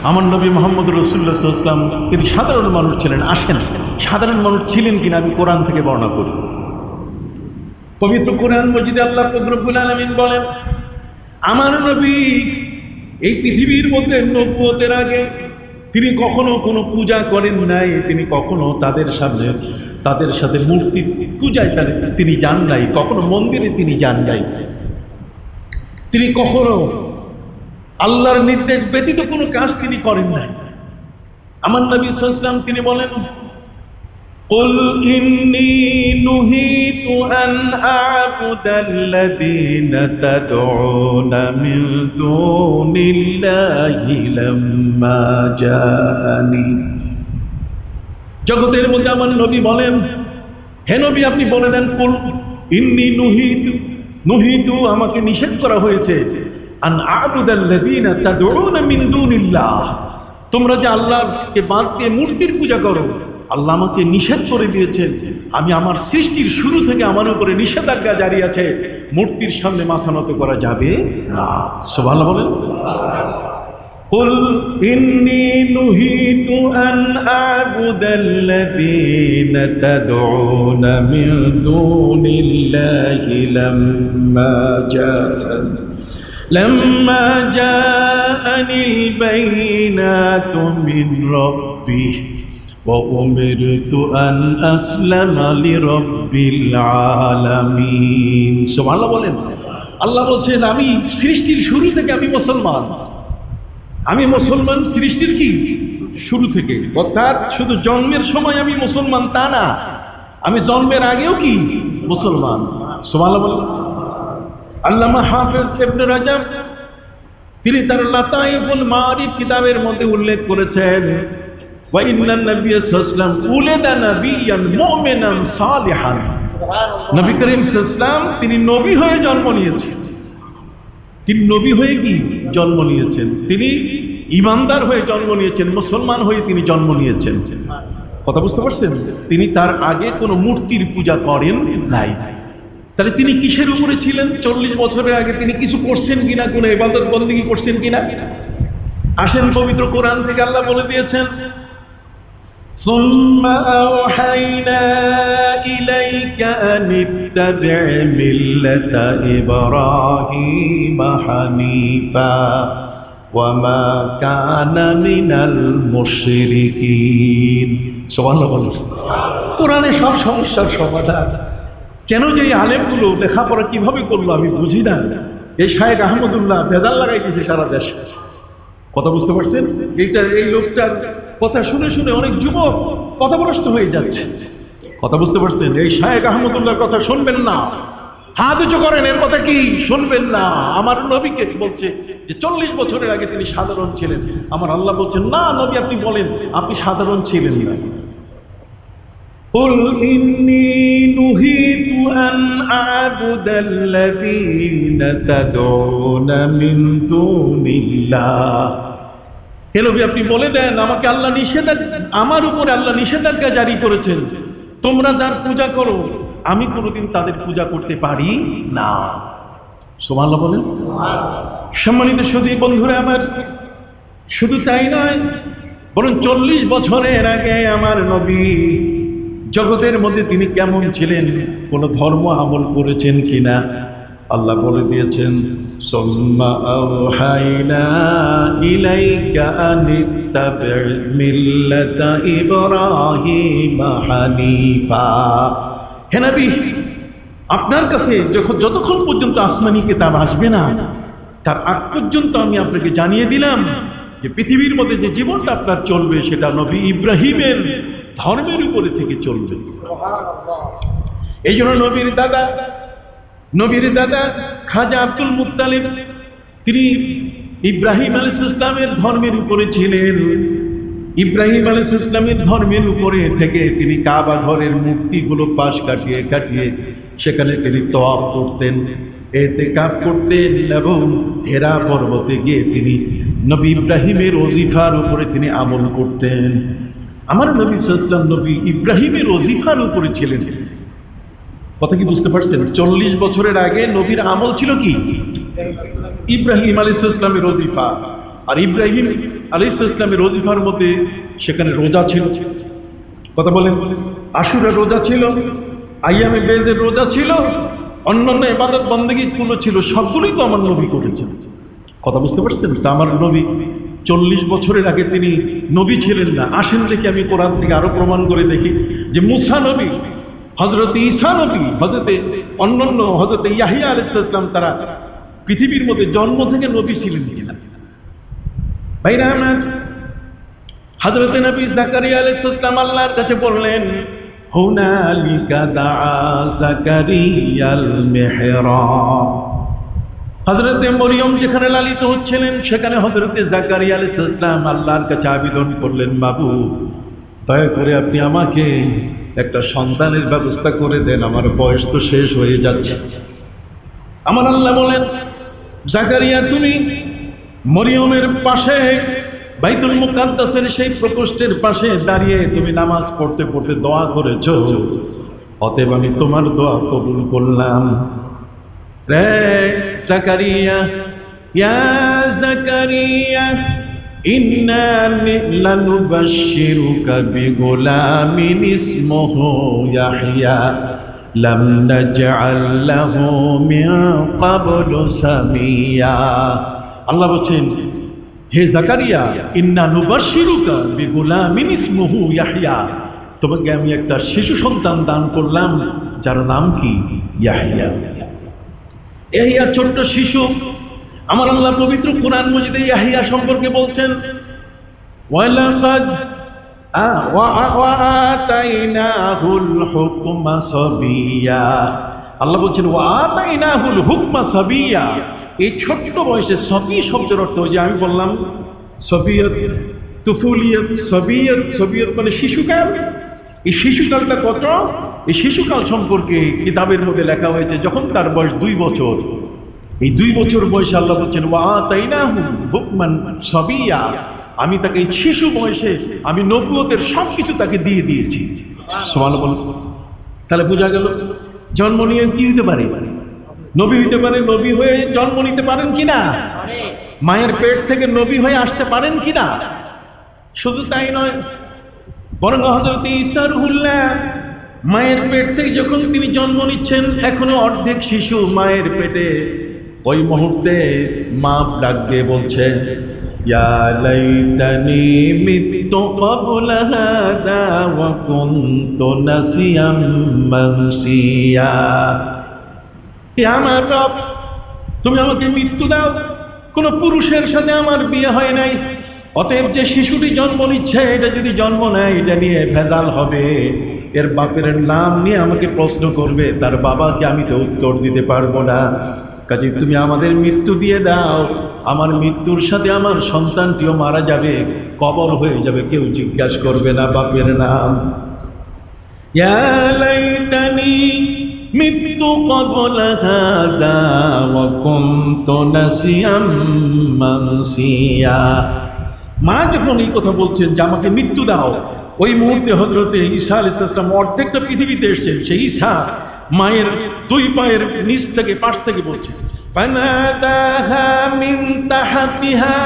আমার নবী মুহাম্মদ রাসূলুল্লাহ সাল্লাল্লাহু আলাইহি ওয়াসাল্লাম তিনি সাধারণ মানুষ ছিলেন। আসেন সাধারণ মানুষ ছিলেন কিনা আমি কোরআন থেকে বর্ণনা করি। পবিত্র কোরআন মজিদে আল্লাহ পাক রব্বুল আলামিন বলেন আমার নবী এই পৃথিবীর মধ্যে নবুয়তের আগে তিনি কখনো কোনো পূজা করেন নাই, তিনি কখনো তাদের সাথে মূর্তি পূজায় তিনি যান নাই, কখনো মন্দিরে তিনি যান নাই, তিনি কখনো আল্লাহর নির্দেশ ব্যতীত কোনো কাজ তিনি করেন নাই। আমার নবী সাল্লাল্লাহু আলাইহি ওয়াসাল্লাম তিনি বলেন قل إني نهيت أن أعبد الذين تدعون من دون الله لما جاءني জগতের মধ্যে আমার নবী বলেন, হে নবী আপনি বলে দেন, কুল ইন্নী নুহিতু আমাকে নিষেধ করা হয়েছে আন আ'বুদাল্লাযীনা তাদউনা মিন দুনিল্লাহ, তোমরা যে আল্লাহকে বাদ দিয়ে মূর্তির পূজা করো, আল্লাহ আমাকে নিষেধ করে দিয়েছেন। আমি আমার সৃষ্টির শুরু থেকে আমার উপরে নিষেধাজ্ঞা জারি আছে, মূর্তির সামনে মাথা নত করা যাবে না। সুবহানাল্লাহ বলেন। কুল ইন্নী নুহিতু আন আ'বুদাল্লাযীনা তাদউনা মিন দুনিল্লাহি لما جاءني البينات من ربي وأمرت أن أسلم لرب العالمين। সুবহানাল্লাহ বলেন। আল্লাহ বলছেন আমি সৃষ্টির শুরু থেকে আমি মুসলমান সৃষ্টির কি শুরু থেকে, অর্থাৎ শুধু জন্মের সময় আমি মুসলমান তা না, আমি জন্মের আগেও কি মুসলমান। সুবহানাল্লাহ বলেন। আল্লামা হাফেজ ইবনে রাজব তিনি তার লাতাইফুল মারিফ কিতাবের মধ্যে উল্লেখ করেছেন, ওয়া ইন্নান নাবিয়্য সাল্লাল্লাহু আলাইহি ওয়াসাল্লাম উলিদা নাবিয়্যান মুমিনান সালিহান, নবী করিম সাল্লাল্লাহু আলাইহি ওয়াসাল্লাম তিনি নবী হয়ে জন্ম নিয়েছেন। তিনি নবী হয়ে কি জন্ম নিয়েছেন? তিনি ঈমানদার হয়ে জন্ম নিয়েছেন, মুসলমান হয়ে তিনি জন্ম নিয়েছেন। কথা বুঝতে পারছেন? তিনি তার আগে কোনো মূর্তির পূজা করেন নাই। তাহলে তিনি কিসের উপরে ছিলেন? 40 বছরের আগে তিনি কিছু করছেন কিনা, কোনো ইবাদত বন্দেগী করছেন কিনা? আসেন পবিত্র কোরআন থেকে আল্লাহ বলে দিয়েছেন, সুম্মা আওহাইনা ইলাইকা আন ইত্তাবি' মিল্লাতা ইব্রাহিমা হানিফা ওয়া মা কানা মিনাল মুশরিকিন। সুবহানাল্লাহ। কোরআনে সব সমস্যার সমাধান। কেন যে এই আলেমগুলো লেখাপড়া কিভাবে করলো আমি বুঝি না। এই শায়েখ আহমদুল্লাহ ভেজাল লাগাইতেছে সারা দেশে। কথা বুঝতে পারছেন? এই লোকটার কথা শুনে শুনে অনেক যুবক পথভ্রষ্ট হয়ে যাচ্ছে। কথা বুঝতে পারছেন? এই শায়েখ আহমদুল্লাহর কথা শুনবেন না, হাত উঁচু করেন, এর কথা কি শুনবেন না। আমার নবীকে বলছে যে 40 বছরের আগে তিনি সাধারণ ছিলেন। আমার আল্লাহ বলছেন না নবী আপনি বলেন আপনি সাধারণ ছিলেন না। قل إني نهيت أن أعبد الذين تدعون من دون الله। হে নবী আপনি বলে দেন আমাকে আল্লাহ আমার উপরে আল্লাহ নিষেধাজ্ঞা জারি করেছেন, তোমরা যার পূজা করো আমি কোনোদিন তাদের পূজা করতে পারি না। সুবহানাল্লাহ বলেন। সম্মানিত সুধী বন্ধুরা আমার, শুধু তাই নয় বরং 40 বছরের আগে আমার নবী জগতের মধ্যে তিনি কেমন ছিলেন, কোন ধর্ম আমল করেছেন কিনা আল্লাহ বলে দিয়েছেন, সুম্মা আওহাইনা ইলাইকা আন ইত্তাবি' মিল্লাতা ইব্রাহিমা হানিফা। হে নবী আপনার কাছে যতক্ষণ পর্যন্ত আসমানি কিতাব আসবে না তার আগ পর্যন্ত আমি আপনাকে জানিয়ে দিলাম যে পৃথিবীর মধ্যে যে জীবনটা আপনার চলবে সেটা নবী ইব্রাহিমের ধর্মের উপরে থেকে চলবে। এই জন্য নবীর দাদা খাজা আব্দুল মুত্তালিব তিনি ইব্রাহিম আলাইহিস সালামের ধর্মের উপরে ছিলেন। ইব্রাহিম আলাইহিস সালামের ধর্মের উপরে থেকে তিনি কাবা ঘরের মূর্তিগুলো পাশ কাটিয়ে কাটিয়ে সেখানে তিনি তওয়াফ করতেন, ইতিকাফ করতেন এবং হেরা পর্বতে গিয়ে তিনি নবী ইব্রাহিমের ওজিফার উপরে তিনি আমল করতেন। আমার নবী সাল্লাল্লাহু আলাইহি ওয়াসাল্লাম নবী ইব্রাহিমের ওজিফার উপরে ছিলেন। কথা কি বুঝতে পারছেন? 40 বছরের আগে নবীর আমল ছিল কি? ইব্রাহিম আলাইহিস সালামের ওজিফা। আর ইব্রাহিম আলাইহিস সালামের ওজিফার মধ্যে সেখানে রোজা ছিল। কথা বলেন, আশুরার রোজা ছিল, আইয়ামে বেজের রোজা ছিল, অন্যান্য ইবাদত বন্দেগীগুলো ছিল, সবগুলোই তো আমার নবী করেছেন। কথা বুঝতে পারছেন? তা আমার নবী 40 বছরের আগে তিনি নবী ছিলেন না। আসেন দেখি আমি কোরআন থেকে আরো প্রমাণ করে দেখি যে মুসা নবী, হযরত ঈসা নবী, হযরত ইয়াহইয়া আলাইহিস সালাম তারা পৃথিবীর মধ্যে জন্ম থেকে নবী ছিলেন কিনা। ভাইরা আমার, হযরত নবী জাকারিয়া আলাইহিস সালাম আল্লাহর কাছে বললেন, হুনালিকা দাআ জাকারিয়াল মিহরাব। হযরতে মরিয়ম যেখানে লালিত হচ্ছিলেন সেখানে হযরতে জাকারিয়া আলাইহিস সালাম আল্লাহর কাছে আবেদন করলেন, মাবুদ দয়া করে আপনি আমাকে একটা সন্তানের ব্যবস্থা করে দেন, আমার বয়স তো শেষ হয়ে যাচ্ছে। আমার আল্লাহ বলেন, জাকারিয়া তুমি মরিয়মের পাশে বাইতুল মুকাদ্দাসের সেই প্রকোষ্ঠের পাশে দাঁড়িয়ে তুমি নামাজ পড়তে পড়তে দোয়া করেছো, অতএব আমি তোমার দোয়া কবুল করলাম। রে জাকারিয়া, ইয়া জাকারিয়া, ইন্না লানুবাশশিরুকা বিগুলামিন ইসমুহু ইয়াহইয়া লাম নাজআল লাহু মিন ক্বাবলু সামিয়া। আল্লাহ বলেন, হে জাকারিয়া, ইন্না নুবাশশিরুকা বিগুলামিন ইসমুহু ইয়াহইয়া, তোমাকে আমি একটা শিশু সন্তান দান করলাম যার নাম কি? ইয়াহইয়া। ইয়াহইয়া ছোট্ট শিশু। আমার আল্লাহ পবিত্র কুরআন মাজিদে ইয়াহইয়া সম্পর্কে বলছেন, ওয়ালাকাদ আতাইনাহুল হুকমা সাবিয়া। আল্লাহ বলছেন ওয়াতাইনাহুল হুকমা সাবিয়া। এই ছোট্ট বয়সে সবি শব্দের অর্থ যে আমি বললাম সবিয়ত, তুফুলিয়ত, সবিয়ত। সবিয়ত মানে শিশুকাল। এই শিশুকালটা কত? এই শিশুকাল সম্পর্কে কিতাবের মধ্যে লেখা হয়েছে যখন তার বয়স 2 বছর। এই 2 বছর বয়সে আল্লাহ বলছেন ওয়াতাইনাহু হুকমান সাবিয়া, আমি তাকে এই শিশু বয়সে আমি নবুয়তের সব কিছু তাকে দিয়ে দিয়েছি। সুবহানাল্লাহ। তাহলে বোঝা গেল জন্ম নিয়ে কি হতে পারে? নবী হইতে পারে। নবী হয়ে জন্ম নিতে পারেন কিনা? মায়ের পেট থেকে নবী হয়ে আসতে পারেন কিনা? শুধু তাই নয়, বরং হযরত ঈসা রূহুল্লাহ মায়ের পেট থেকে যখন তিনি জন্ম নিচ্ছেন, এখনো অর্ধেক শিশু মায়ের পেটে, ওই মুহূর্তে মা ডাক দিয়ে বলছে, ইয়া লাইতানি মিতু ক্বাবলা হাদা ওয়া কুনতু নাসিয়াম মানসিয়া। হে আমার রব, তুমি আমাকে মৃত্যু দাও। কোনো পুরুষের সাথে আমার বিয়ে হয় নাই, অতএব যে শিশুটি জন্ম নিচ্ছে এটা যদি জন্ম নেয় এটা নিয়ে ভেজাল হবে, এর বাপের নাম নিয়ে আমাকে প্রশ্ন করবে, তার বাবাকে আমি তো উত্তর দিতে পারবো না। কাজে তুমি আমাদের মৃত্যু দিয়ে দাও, আমার মৃত্যুর সাথে আমার সন্তানটিও মারা যাবে, কবর হয়ে যাবে, কেউ জিজ্ঞাসা করবে না বাপের নাম। ইয়া লাইতানি মিতু ক্বাবলা হাদা ওয়া কুনতু নাসিয়াম মানসিয়া। মা যখন এই কথা বলছেন যে আমাকে মৃত্যু দাও, ওই মুহূর্তে হযরতে ঈসা আলাইহিস সালাম অর্ধেকটা পৃথিবীতে এসেছেন। সেই ঈসা মায়ের 2 পায়ের নিচ থেকে পাশ থেকে বলছেন, ফানাদাহা মিন তাহতিহা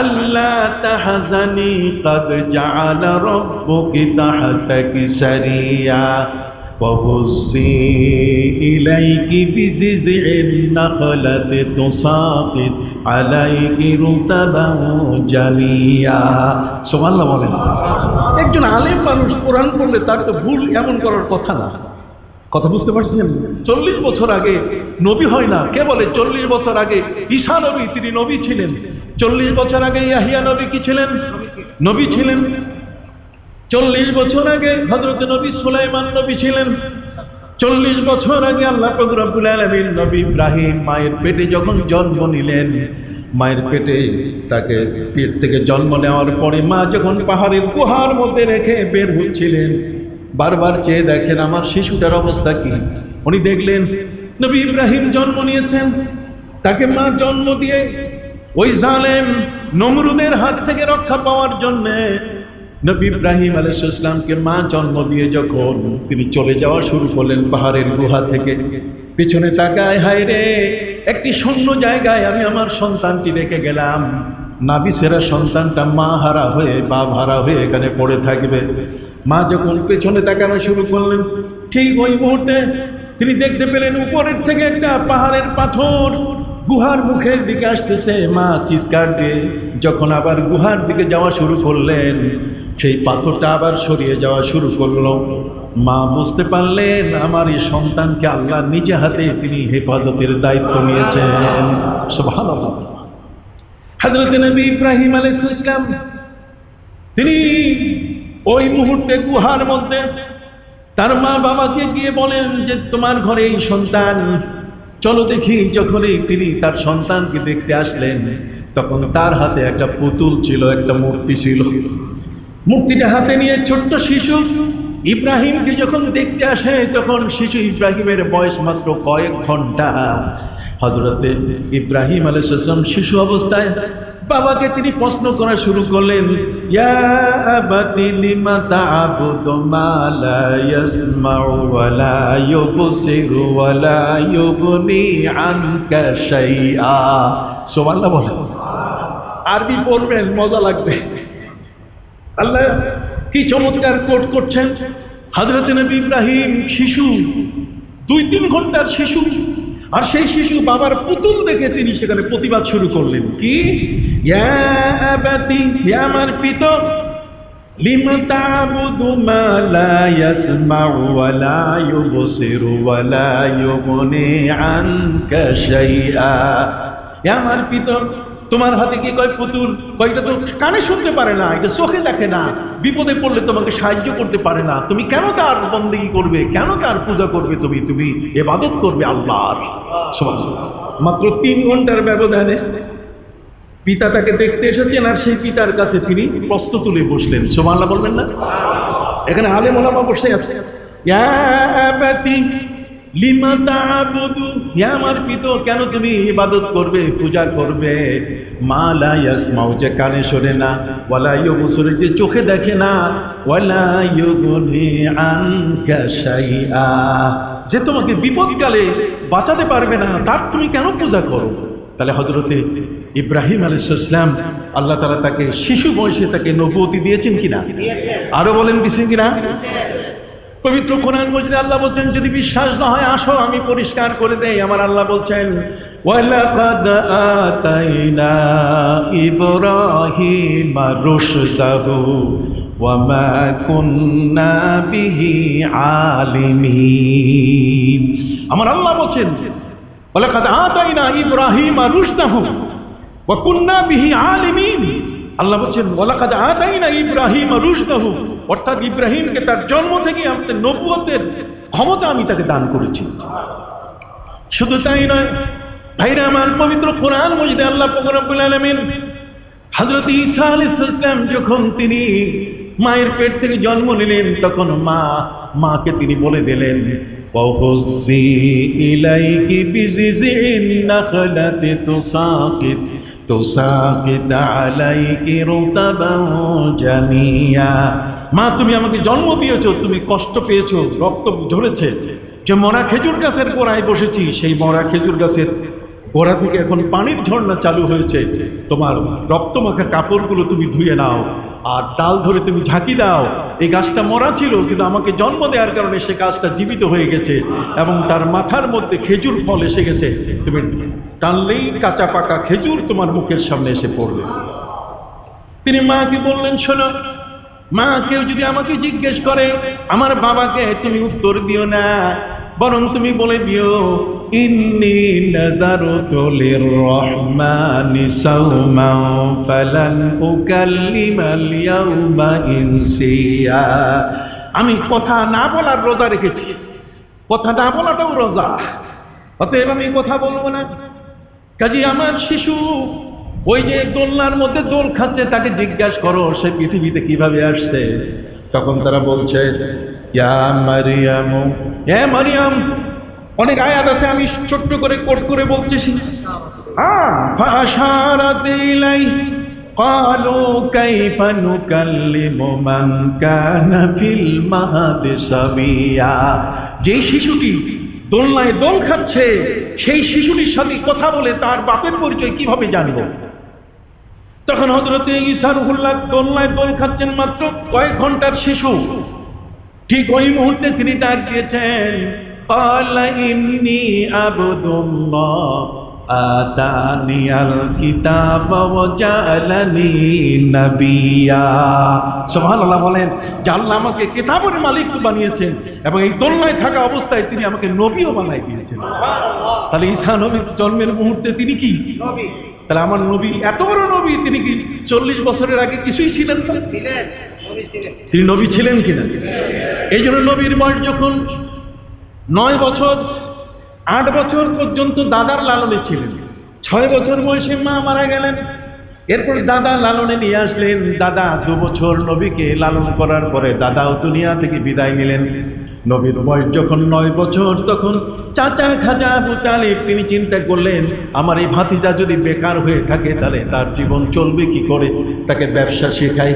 আল্লা তাহজানি ক্বাদ জাআলা রাব্বুকি তাহতাকি সারিয়া وهزي إليك بجذع النخلة تساقط عليك رطبا جنيا। সুবহানাল্লাহ বলেন। একজন আলেম মানুষ কোরআন পড়লে তার তো ভুল এমন করার কথা না। কথা বুঝতে পারছেন? 40 বছর আগে নবী হয় না, কে বলে 40 বছর আগে ঈসা নবী, তিনি নবী ছিলেন। 40 বছর আগে ইয়াহইয়া নবী কি ছিলেন? নবী ছিলেন। 40 বছর আগে হযরত নবী সুলাইমান নবী ছিলেন। 40 বছর আগে আল্লাহ পাক রব্বুল আলামিন নবী ইব্রাহিম মায়ের পেটে যখন জন্ম নিলেন, মায়ের পেটে তাকে পেট থেকে জন্ম নেওয়ার পরে মা যখন পাহাড়ের গুহার মধ্যে রেখে বের হচ্ছিলেন, বারবার চেয়ে দেখেন আমার শিশুটার অবস্থা কি। উনি দেখলেন নবী ইব্রাহিম জন্ম নিয়েছেন, তাকে মা জন্ম দিয়ে ওই জালেম নমরুদের হাত থেকে রক্ষা পাওয়ার জন্যে নবী ইব্রাহিম আলাইহিস সালামকে মা জন্ম দিয়ে যখন তিনি চলে যাওয়া শুরু করলেন পাহাড়ের গুহা থেকে, পিছনে তাকায়, হায় রে, একটি শূন্য জায়গায় আমি আমার সন্তানটি রেখে গেলাম, নাবিসেরা সন্তানটা মা হারা হয়ে বাপ হারা হয়ে এখানে পড়ে থাকবে। মা যখন পেছনে তাকানো শুরু করলেন, ঠিক ওই মুহূর্তে তিনি দেখতে পেলেন উপরের থেকে একটা পাহাড়ের পাথর গুহার মুখের দিকে আসতেছে। মা চিৎকার দিয়ে যখন আবার গুহার দিকে যাওয়া শুরু করলেন, সেই পাথরটা আবার সরিয়ে যাওয়া শুরু করলো। মা বুঝতে পারলেন আমার এই সন্তানকে আল্লাহ নিজে হাতে তিনি হেফাজতের দায়িত্ব নিয়েছেন। সুবহানাল্লাহ। হযরত নবী ইব্রাহিম আলাইহিস সালাম তিনি ওই মুহূর্তে গুহার মধ্যে তার মা বাবাকে গিয়ে বলেন যে তোমার ঘরে এই সন্তান, চলো দেখি। যখনই তিনি তার সন্তানকে দেখতে আসলেন, তখন তার হাতে একটা পুতুল ছিল, একটা মূর্তি ছিল। মূর্তিটা হাতে নিয়ে ছোট্ট শিশু ইব্রাহিমকে যখন দেখতে আসে, তখন শিশু ইব্রাহিমের বয়স মাত্র কয়েক ঘন্টা। হযরতে ইব্রাহিম আলাইহিস সালাম শিশু অবস্থায় বাবাকে তিনি প্রশ্ন করা শুরু করলেন, ইয়া আবাতি লিমা তা'বুদু মা লা ইয়াসমাউ ওয়া লা ইউবসিরু ওয়া লা ইউগনি আনকা শাইআ। সুবহানাল্লাহ বলেন। আরবি পড়বেন, মজা লাগবে। আল্লাহ কি চমৎকার কোট করছেন। হযরত নবী ইব্রাহিম শিশু, 2-3 ঘন্টার শিশু, আর সেই শিশু বাবার পুতুল দেখে তিনি সেখানে প্রতিবাদ শুরু করলেন। কি? ইয়া আবাতি, হে আমার পিতা, লিমা তা'বুদু মা লা ইয়াসমাউ ওয়া লা ইউবসিরু ওয়া লা ইউগনি আনকা শাইআ। হে আমার পিতা, তোমার হাতে কি কয় পুতুল? কয়টা তো কানে শুনতে পারে না, এটা চোখে দেখে না, বিপদে পড়লে তোমাকে সাহায্য করতে পারে না, তুমি কেন তার বন্দেগী করবে, কেন তার পূজা করবে, তুমি ইবাদত করবে আল্লাহর। সুবহানাল্লাহ। মাত্র 3 ঘন্টার ব্যবধানে পিতা তাকে দেখতে এসেছেন, আর সেই পিতার কাছে তিনি প্রশ্ন তুলে বসলেন। সুবহানাল্লাহ বলবেন না? এখানে আলেম ওলামা বসে আছে। ইয়া আবাতি লিমা তা'বুদু, হে আমার পিতা, কেন তুমি ইবাদত করবে, পূজা করবে? মা লা ইয়াসমাউ, যে কানে শোনে না, ওয়া লা ইউবসিরু, যে চোখে দেখে না, ওয়া লা ইউগনি আনকা শাইআ, যে তোমাকে বিপদকালে বাঁচাতে পারবে না, তার তুমি কেন পূজা করো? তাহলে হযরতে ইব্রাহিম আলাইহিস সালাম, আল্লাহ তাআলা তাকে শিশু বয়সে তাকে নবুয়তি দিয়েছেন কিনা? আরো বলেন, দিয়েছেন কিনা? পবিত্র কোরআন মজিদে আল্লাহ বলছেন, যদি বিশ্বাস না হয় আসো আমি পরিষ্কার করে দেই। আমার আল্লাহ বলছেন, ওয়ালাকাদ আতাইনা ইব্রাহিমা রুশদাহু ওয়া মা কুন্না বিহি আলিমিন। আমার আল্লাহ বলছেন, ওয়ালাকাদ আতাইনা ইব্রাহিমা রুশদাহু ওয়া কুন্না বিহি আলিমিন। আল্লাহ বলছেন, ওয়ালাকাদ আতাইনা ইব্রাহিমা রুশদাহু, অর্থাৎ ইব্রাহিমকে তার জন্ম থেকে আমাদের নবুয়তের ক্ষমতা আমি তাকে দান করেছি। শুধু তাই নয় ভাইরা আমার, পবিত্র কোরআন মজিদে আল্লাহ পাক রব্বুল আলামিন হযরত ঈসা আলাইহিস সালাম যখন তিনি মায়ের পেট থেকে জন্ম নিলেন, তখন মাকে তিনি বলে দিলেন, ওয়াহুজ্জি ইলাইকি বিজিজিন নাখলাতি তুসাকিত আলাইকি রুতাবান জানিয়া। মা, তুমি আমাকে জন্ম দিয়েছো, তুমি কষ্ট পেয়েছো, রক্ত ঝরেছে, যে মরা খেজুর গাছের গোড়ায় বসেছি, সেই মরা খেজুর গাছের গোড়া থেকে এখন পানির ঝর্ণা চালু হয়েছে, তোমার রক্তমাখা কাপড়গুলো তুমি ধুয়ে নাও, আর ডাল ধরে তুমি ঝাঁকি দাও। এই গাছটা মরা ছিল, কিন্তু আমাকে জন্ম দেওয়ার কারণে সে গাছটা জীবিত হয়ে গেছে, এবং তার মাথার মধ্যে খেজুর ফল এসে গেছে, তুমি টানলেই কাঁচা পাকা খেজুর তোমার মুখের সামনে এসে পড়বে। তিনি মাকে বললেন, শোনো মা, কেউ যদি আমাকে জিজ্ঞেস করে আমার বাবাকে, তুমি উত্তর দিও না, বরং তুমি বলে দিও, ইন্নী নাযারতু লিররহমানি সাওমান ফালান উকাল্লিমাল ইয়াওমা ইনসিয়া। আমি কথা না বলার রোজা রেখেছি, কথা না বলাটাও রোজা, অতএব আমি কথা বলবো না। কাজী আমার শিশু ওই যে দোলনার মধ্যে দোল খাচ্ছে, তাকে জিজ্ঞাসা করো সে পৃথিবীতে কিভাবে আসছে। তখন তারা বলছে, ইয়া মারিয়াম, হে মারিয়াম। অনেক আয়াত আছে, আমি ছোট্ট করে কোট করে বলতেছি। ফাশারাত ইলাইহি ক্বালু কাইফা নুকাল্লিমু মান কানা ফিল মাহদি সাবিয়া। যেই শিশুটি দোলনায় দোল খাচ্ছে, সেই শিশুটির সাথে কথা বলে তার বাপের পরিচয় কিভাবে জানবো? তখন হযরত ঈসা রূহুল্লাহ দোলনায় দোল খাচ্ছেন, মাত্র কয়েক ঘন্টার শিশু। ঠিক ওই মুহূর্তে তিনি ডাক দিয়েছেন, ক্বালা ইন্নী আবদুল্লাহ আতানিয়াল কিতাবা ওয়া জাআলানি নাবিয়্যা। সুবহানাল্লাহ বলেন যে আল্লাহ আমাকে কিতাবের মালিক বানিয়েছেন, এবং এই দোলনায় থাকা অবস্থায় তিনি আমাকে নবীও বানাই দিয়েছেন। তাহলে ঈসা নবীর জন্মের মুহূর্তে তিনি কি নবী? তাহলে আমার নবী এত বড় নবী, তিনি কি 40 বছরের আগে কিছুই ছিলেন না? তিনি নবী ছিলেন কিনা? এই জন্য নবীর বয়স যখন 9 বছর 8 বছর পর্যন্ত দাদার লালনে ছিলেন, 6 বছর বয়সে মা মারা গেলেন। এরপর দাদা লালনে নিয়ে আসলেন। দাদা 2 বছর নবীকে লালন করার পরে দাদাও দুনিয়া থেকে বিদায় নিলেন। নবীর বয়স যখন 9 বছর, তখন চাচা খাজা আবু তালিব তিনি চিন্তা করলেন, আমার এই ভাতিজা যদি বেকার হয়ে থাকে তাহলে তার জীবন চলবে কি করে, তাকে ব্যবসা শেখাই।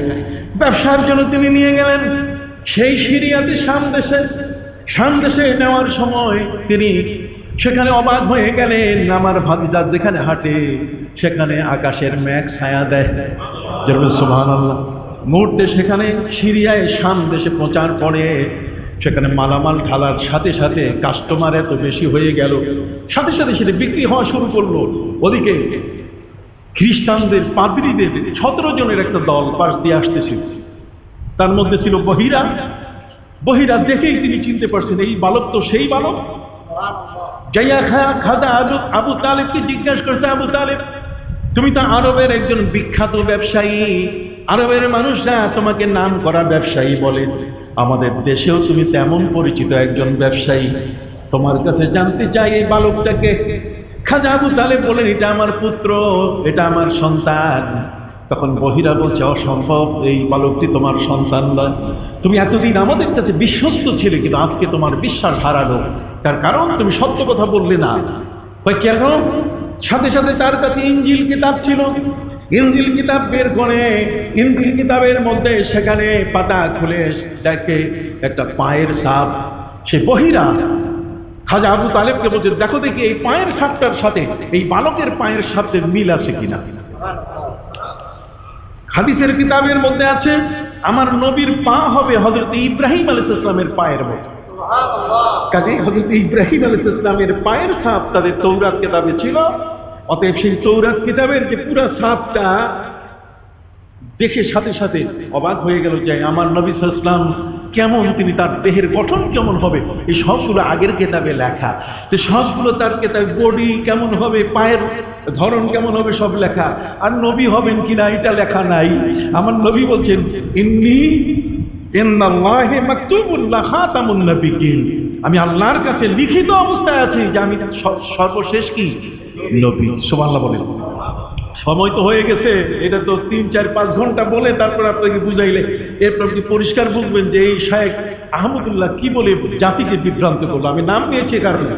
ব্যবসার জন্য তিনি নিয়ে গেলেন সেই সিরিয়াতে শাম দেশে নেওয়ার সময় তিনি সেখানে অবাক হয়ে গেলেন। আমার ভাতিজা যেখানে হাঁটে সেখানে আকাশের মেঘ ছায়া দেয়। সুবহানাল্লাহ। মুহূর্তে সেখানে সিরিয়ায় শাম দেশে প্রচার পড়ে। সেখানে মালামাল ঢালার সাথে সাথে কাস্টমার এত বেশি হয়ে গেল, সাথে সাথে সেটা বিক্রি হওয়া শুরু করলো। ওদিকে খ্রিস্টানদের পাদ্রীদের 17 জনের একটা দল পাশ দিয়ে আসতেছিল। তার মধ্যে ছিল বহিরা দেখেই তিনি চিনতে পারছেন এই বালক তো সেই বালক। যাইয়া খাজা আবু তালেবকে জিজ্ঞাসা করছে, আবু তালেব তুমি তো আরবের একজন বিখ্যাত ব্যবসায়ী, আরবের মানুষরা তোমাকে নাম করা ব্যবসায়ী বলে, আমাদের দেশেও তুমি তেমন পরিচিত একজন ব্যবসায়ী, তোমার কাছে জানতে চাই এই বালকটাকে। খাজা আবু তালেব বলেন, এটা আমার পুত্র, এটা আমার সন্তান। তখন বহিরা বলছে, অসম্ভব, এই বালকটি তোমার সন্তান নয়, তুমি এতদিন আমাদের কাছে বিশ্বস্ত ছিলে কিন্তু আজকে তোমার বিশ্বাস হারালো, তার কারণ তুমি সত্য কথা বললে না। কেন? সাথে সাথে তার কাছে ইনজিল কিতাব ছিল। ইনজিল কিতাব বের করে, ইনজিল কিতাবের মধ্যে সেখানে পাতা খুলে দেখে একটা পায়ের ছাপ। সে বহিরা খাজা আবু তালেবকে বলছে, দেখো দেখি এই পায়ের ছাপটার সাথে এই বালকের পায়ের ছাপের মিল আছে কিনা। হাদিসের কিতাবের মধ্যে আছে, আমার নবীর পা হবে হযরত ইব্রাহিম আলাইহিস সালামের পায়ের মতো। কাজে হযরত ইব্রাহিম আলাইহিস সালামের পায়ের ছাপ তাদের তৌরাত কিতাবে ছিল। অতএব সেই তৌরাত কিতাবের যে পুরো ছাপটা দেখে সাথে সাথে অবাক হয়ে গেল যে আমার নবী সাল্লাল্লাহু আলাইহি ওয়াসাল্লাম কেমন, তিনি তার দেহের গঠন কেমন হবে, এই সবগুলো আগের কিতাবে লেখা। তো সবগুলো তার কিতাবে বডি কেমন হবে, পায়ের ধরন কেমন হবে সব লেখা। আর নবী হবেন কিনা এটা লেখা নাই। আমার নবী বলছেন, ইন্নাল্লাহি মাকতুবুন লা খাতামুন নাবিয়্যিন, আমি আল্লাহর কাছে লিখিত অবস্থায় আছি যে আমি সর্বশেষ কি নবী। সুবহানাল্লাহ বলেন। সময় তো হয়ে গেছে, এটা তো 3-4-5 ঘন্টা বলে তারপর আপনাকে বুঝাইলে এরপর আপনি পরিষ্কার বুঝবেন যে এই শায়েখ আহমদুল্লাহ কি বলে জাতিকে বিভ্রান্ত করলো। আমি নাম নিয়েছি কারণে,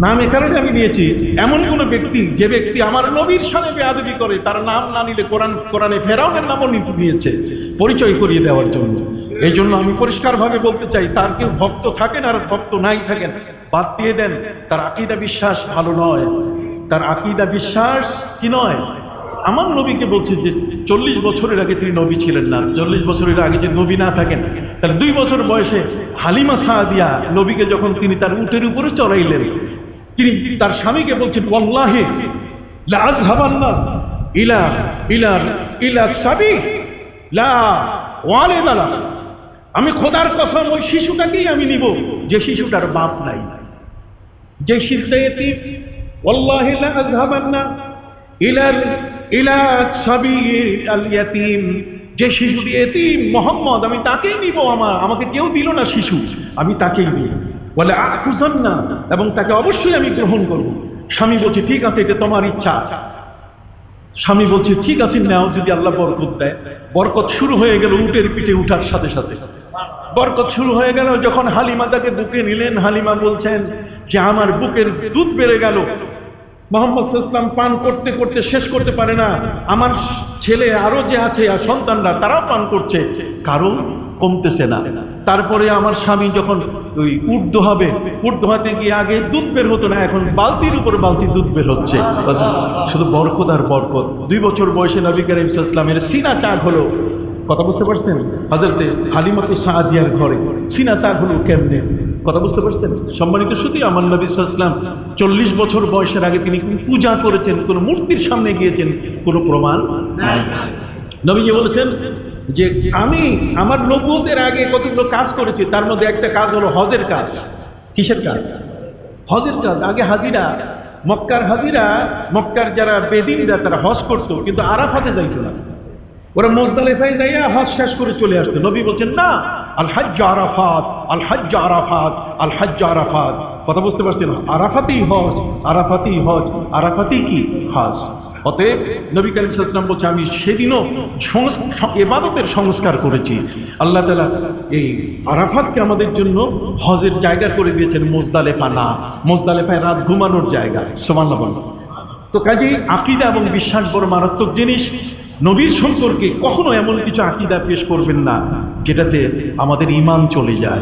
নাম এ কারণে আমি নিয়েছি, এমন কোন ব্যক্তি যে ব্যক্তি আমার নবীর সাথে বেয়াদবি করে তার নাম না নিলে কোরআনে ফেরাউনের নামও নিয়েছে পরিচয় করিয়ে দেওয়ার জন্য। এই জন্য আমি পরিষ্কারভাবে বলতে চাই, তার কেউ ভক্ত থাকেন আর ভক্ত নাই থাকেন, বাদ দিয়ে দেন। তার আকীদা বিশ্বাস ভালো নয়, তার আকীদা বিশ্বাস কি নয়। আমার নবীকে বলছে যে 40 বছরের আগে তিনি নবী ছিলেন না। 40 বছরের আগে যে নবী না থাকেন, তাহলে 2 বছর বয়সে হালিমা সাদিয়া নবীকে যখন তিনি তার উটের উপরে চড়াইলেন, তিনি তার স্বামীকে বলছেন, ওয়াল্লাহি লা আযহাবান্না ইলা ইলা ইলা সাবি লা ওয়ালিদা লা, আমি খোদার কসম ওই শিশুটাকেই আমি নিব যে শিশুটার বাপ নাই, যে শিশুটা এতিম। ওয়াল্লাহি লা আযহাবান্না ইলা ইলা সাবি আল ইয়াতীম, যে শিশুটি এতিম মুহাম্মদ, আমি তাকেই নিব, আমাকে কেউ দিল না শিশু, আমি তাকেই নিব। বলে আখুজান্না, এবং তাকে অবশ্যই আমি গ্রহণ করব। স্বামী বলছে, ঠিক আছে, এটা তোমার ইচ্ছা। স্বামী বলছে, ঠিক আছে, নাও, যদি আল্লাহ বরকত দেয়। বরকত শুরু হয়ে গেল উটের পিঠে উঠার সাথে সাথে বরকত শুরু হয়ে গেল। যখন হালিমা তাকে বুকে নিলেন, হালিমা বলছেন যে আমার বুকের দুধ বেড়ে গেল। মুহাম্মদ সাল্লাল্লাহু আলাইহি ওয়াসাল্লাম পান করতে করতে শেষ করতে পারে না, আমার ছেলে আরো যে আছে আর সন্তানরা তারাও পান করছে, কারো কমতেছে না। তারপরে আমার স্বামী যখন ওই উট দোহাবে, উট দোহাতে গিয়ে আগে দুধ বের হতো না, এখন বালতির উপর বালতি দুধ বের হচ্ছে। শুধু বরকত আর বরকত। 2 বছর বয়সে নবী করিম সাল্লাল্লাহু আলাইহি ওয়াসাল্লামের সিনা চাক হলো। কথা বুঝতে পারছেন? হযরতে হালিমাতু সাদিয়ার ঘরে সিনা চাক হলো কেমনে? কথা বুঝতে পারছেন? সম্মানিত শুধু আমার নবী সাল্লাল্লাহু আলাইহি ওয়াসাল্লাম 40 বছর বয়সের আগে তিনি কোন পূজা করেছেন, কোন মূর্তির সামনে গিয়েছেন, কোনো প্রমাণ নাই। নবীজি বলেছেন যে আমি আমার নবুয়তের আগে কতগুলো কাজ করেছি, তার মধ্যে একটা কাজ হলো হজের কাজ। কিসের কাজ? হজের কাজ। আগে হাজিরা, মক্কার যারা বেদিনরা তারা হজ করতো, কিন্তু আরাফাতে যাইতো না। ওরা মুজদালিফায় যাইয়া হজ শেষ করে চলে আসতো। নবী বলছেন, না, আল হজ্জ আরাফাত, আল হজ্জ আরাফাত, আল হজ্জ আরাফাত। কথা বুঝতে পারছেন? আরাফাতেই হজ, আরাফাতেই হজ, আরাফাতেই কি হজ। অতএব নবী করিম সাল্লাল্লাহু আলাইহি ওয়াসাল্লাম বলছে আমি সেদিনও ইবাদতের সংস্কার করেছি। আল্লাহ তাআলা এই আরাফাতকে আমাদের জন্য হজের জায়গা করে দিয়েছেন, মুজদালেফা না, মুজদালেফায় রাত ঘুমানোর জায়গা। সুবহানাল্লাহ। তো কাজেই আকীদা এবং বিশ্বাস বড় মারাত্মক জিনিস। নবীর সম্পর্কে কখনো এমন কিছু আকীদা পেশ করবেন না যেটাতে আমাদের ঈমান চলে যায়।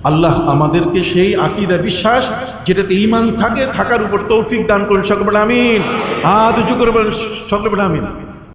আল্লাহ আমাদেরকে সেই আকীদা বিশ্বাস যেটাতে ঈমান থাকে, থাকার উপর তৌফিক দান করুন। সকলে বলেন আমিন। হাত উঁচু করে বলেন, সকলে বলেন আমিন।